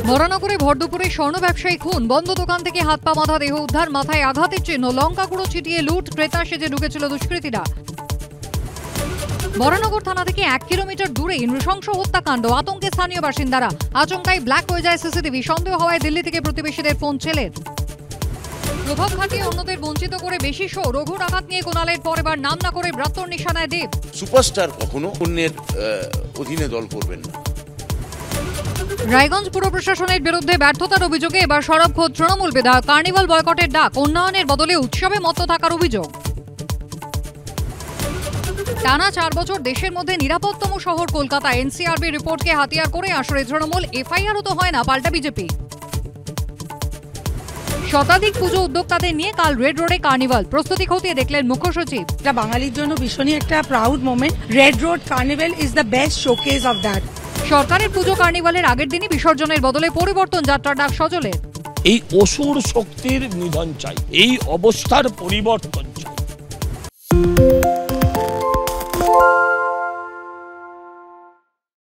বরানগরে ভরদুপুরে স্বর্ণ ব্যবসায়ী খুন, বন্ধ দোকান থেকে হাত পা বাঁধা দেহ উদ্ধার, মাথায় আঘাতের চিহ্ন, লঙ্কা গুঁড়ো ছিটিয়ে লুট, ক্রেতা সেজে ঢুকেছিল দুষ্কৃতীরা। বরানগর থানা থেকে 1 কিলোমিটার দূরে নৃশংস হত্যাকাণ্ড, আতঙ্কে স্থানীয় বাসিন্দারা। আচমকাই ব্ল্যাক হয়ে যায় সিসিটিভি, সন্দেহ হওয়ায় দিল্লি থেকে প্রতিবেশীদের ফোন ছেলের। প্রভাব খাটিয়ে অন্যদের বঞ্চিত করে বেশি শো, রঘুর আঘাত নিয়ে কোনালের পর এবার নাম না করে ব্রাত্যর নিশানায় দেব। সুপারস্টার কখনো অন্যের অধীনে দল করবেন না। রায়গঞ্জ পুর প্রশাসনের বিরুদ্ধে ব্যর্থতার অভিযোগে এবার সরব খোদ তৃণমূল বিধায়ক। কার্নিভাল বয়কটের ডাক, উন্নয়নের বদলে উৎসবে মত্ত থাকার অভিযোগ। টানা 4 বছর দেশের মধ্যে নিরাপত্তম শহর কলকাতা, এনসিআরবি রিপোর্টকে হাতিয়ার করে আসরে তৃণমূল, এফআইআরও তো হয় না, পাল্টা বিজেপি। শতাধিক পুজো উদ্যোক্তাদের নিয়ে কাল রেড রোডে কার্নিভাল, প্রস্তুতি খতিয়ে দেখলেন মুখ্য সচিব। এটা বাঙালির জন্য ভীষণই একটা proud moment. Red road carnival is the best showcase of that. সরকারের পুজো কার্নিভালের আগের দিনই বিসর্জনের বদলে পরিবর্তন, যাত্রার ডাক সজলের। এই অসুর শক্তির নিধন চাই, এই অবস্থার পরিবর্তন চাই।